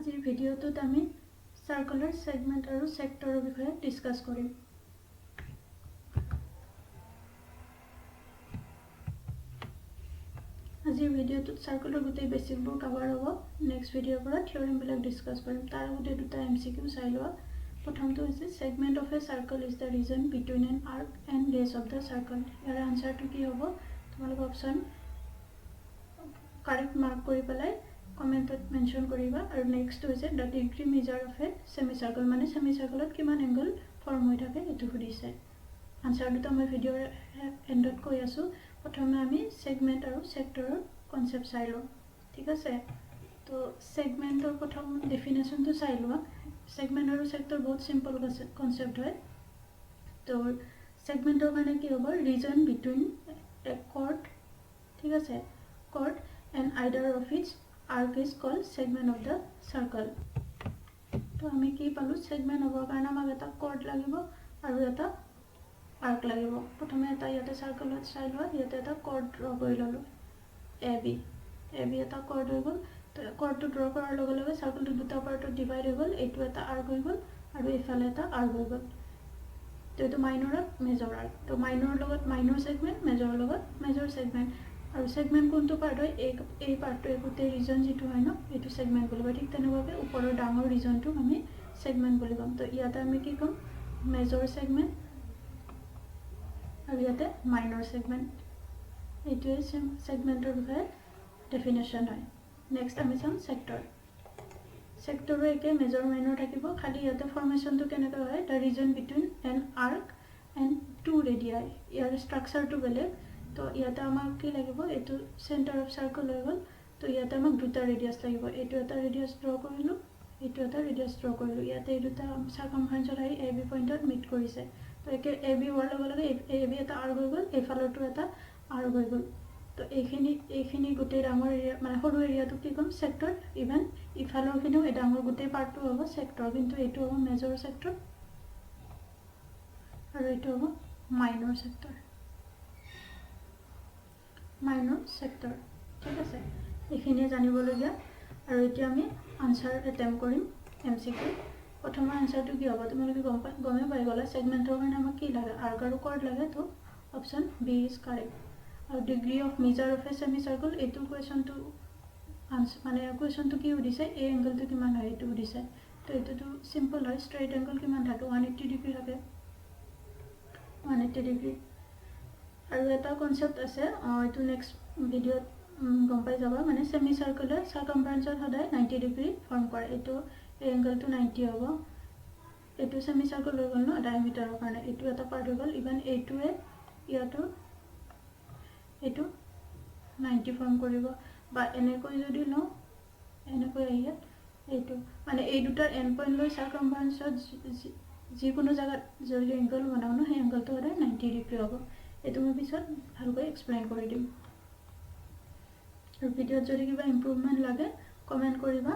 আজিৰ ভিডিঅ'টোত আমি সাৰ্কুলাৰ সেগমেন্ট আৰু সেক্টৰৰ বিষয়ে ডিসকাস কৰিম। আজিৰ ভিডিঅ'টোত সাৰ্কুলাৰ গোটেই বেসিকবোৰ কভাৰ হ'ব। নেক্সট ভিডিঅ'ৰ পৰা থিওৰিম বিলাক ডিসকাস কৰিম। তাৰ আগতে দুটা এমসিকিউ চাই লোৱা। প্ৰথমটো হৈছে segment of a circle is the region between an arc and base of the circle. ইয়াৰ আনসাৰটো কি হ'ব? তোমালোক অপশন কাৰেক্ট মাৰ্ক কৰি পেলাই কমেন্টত মেনশন কৰিবা। আৰু নেক্সট হৈছে দ্য ডিগ্ৰী মেজাৰ অফ এ সেমিসাৰ্কেল, মানে সেমিসাৰ্কেলত কিমান এংগল ফৰ্ম হৈ থাকে এটো সুধিছে। আনসাৰ দুটা মই ভিডিঅ'ৰ এন্ডত কৈ আছো। প্ৰথমে আমি সেগমেন্ট আৰু সেক্টৰৰ কনসেপ্ট চাই লওঁ। ঠিক আছে, তো সেগমেন্টৰ প্ৰথম ডেফিনেশনটো চাই লোৱা। সেগমেন্ট আৰু সেক্টৰ বহুত সিম্পল কনসেপ্ট হয়। তো সেগমেন্টৰ কাৰণে কি হ'ব? ৰিজন বিটুইন এ কৰ্ড, ঠিক আছে, cord and either of its arc is called segment of the circle. তো আমি কি পালো? segment হবৰ কাৰণে আমাক এটা কৰ্ড লাগিব আৰু এটা আৰ্ক লাগিব। প্ৰথমে এটা ইয়াতে সাৰ্কেলত চাই লোৱা। ইয়াতে এটা কৰ্ড ড্ৰ কৰি ললো AB এটা কৰ্ড হৈ গ'ল। তো কৰ্ডটো ড্ৰ কৰাৰ লগে লগে সাৰ্কেলটো দুটা পাৰ্টত ডিভাইড হৈ গ'ল। এইটো এটা আৰ্ক হৈ গ'ল আৰু এইফালে এটা আৰ্ক হৈ গ'ল। তো এইটো মাইনৰ আৰ্ক, মেজৰ আৰ্ক। তো মাইনৰ লগত মাইনৰ সেগমেন্ট, মেজৰৰ লগত মেজৰ সেগমেন্ট। আৰু সেগমেন্ট কোনটো পাৰ্ট হয়? এই পাৰ্টটো গোটেই ৰিজন যেটো হয় ন, এইটো সেগমেন্ট বুলি কয়। ঠিক তেনেকুৱাকৈ ওপৰৰ ডাঙৰ ৰিজনটো আমি সেগমেন্ট বুলি ক'ম। তো ইয়াতে আমি কি ক'ম? মেজৰ সেগমেন্ট আৰু ইয়াতে মাইনৰ সেগমেন্ট। এইটোৱে সেগমেন্টৰ বিষয়ে ডেফিনেশন হয়। নেক্সট আমি চাম সেক্টৰ। সেক্টৰো একে মেজৰ মাইনৰ থাকিব, খালি ইয়াতে ফৰ্মেশনটো কেনেকৈ হয়? The region between an arc and two radii. ইয়াৰ ষ্ট্ৰাকচাৰটো বেলেগ। তো ইয়াতে আমাক কি লাগিব? এইটো সেন্টাৰ অফ সাৰ্কেল হৈ গ'ল। তো ইয়াতে আমাক দুটা ৰেডিয়াস লাগিব। এইটো এটা ৰেডিয়াস ড্ৰ কৰিলো, এইটো এটা ৰেডিয়াস ড্ৰ কৰিলো। ইয়াতে এই দুটা সাৰ্কামফাৰেন্সত আহি AB পইণ্টত মিট কৰিছে। তো একে AB হোৱাৰ লগে লগে AB এটা আৰ্ক হৈ গ'ল, এইফালৰটো এটা আৰ্ক হৈ গ'ল। তো এইখিনি গোটেই ডাঙৰ এৰিয়া, মানে সৰু এৰিয়াটো কি ক'ম? সেক্টৰ। ইভেন ইফালৰখিনিও এই ডাঙৰ গোটেই পাৰ্টটো হ'ব সেক্টৰ, কিন্তু এইটো হ'ব মেজৰ সেক্টৰ আৰু এইটো হ'ব মাইনৰ সেক্টৰ। মাইনৰ সেক্টৰ, ঠিক আছে। এইখিনিয়ে জানিবলগীয়া। আৰু এতিয়া আমি আনসাৰ এটেম্প কৰিম এমসিকিউ। প্ৰথমৰ আনসাৰটো কি হ'ব? তোমালোকে গমে পাই গ'লা। সেগমেন্টৰ কাৰণে আমাক কি লাগে? আৰ্ক আৰু কৰ্ড লাগে। তো অপশন বি ইজ কাৰেক্ট। আৰু degree of measure of a semicircle, এইটো কুৱেশ্যনটো মানে কুৱেশ্যনটো কি সুধিছে? এই এংগলটো কিমান হয় এইটো সুধিছে। তো এইটোতো সিম্পল হয়। ষ্ট্ৰেইট এংগল কিমান থাকে? 180 ডিগ্ৰী থাকে, 180 ডিগ্ৰী। আৰু এটা কনসেপ্ট আছে, এইটো নেক্সট ভিডিঅ'ত গম পাই যাবা। মানে সেমি সাৰ্কেলে সাৰ্কামফাৰেন্সত সদায় 90 ডিগ্ৰী ফৰ্ম কৰে। এইটো এই এংগলটো 90 হ'ব। এইটো সেমি সাৰ্কেল হৈ গ'ল ন ডায়ামিটাৰৰ কাৰণে। এইটো এটা পাৰ্ট হৈ গ'ল। ইভেন এইটোৱে ইয়াতো এইটো 90 ফৰ্ম কৰিব। বা এনেকৈ যদি লওঁ, এনেকৈ আহি এইটো মানে এই দুটাৰ এণ্ড পইণ্ট লৈ সাৰ্কামফাৰেন্সত যিকোনো জায়গাত যদি এংগল বনাও ন, সেই এংগলটো সদায় 90 ডিগ্ৰী হ'ব। এইটো মই পিছত ভালকৈ এক্সপ্লেইন কৰি দিম। আৰু ভিডিঅ'ত যদি কিবা ইম্প্ৰুভমেণ্ট লাগে কমেণ্ট কৰিবা।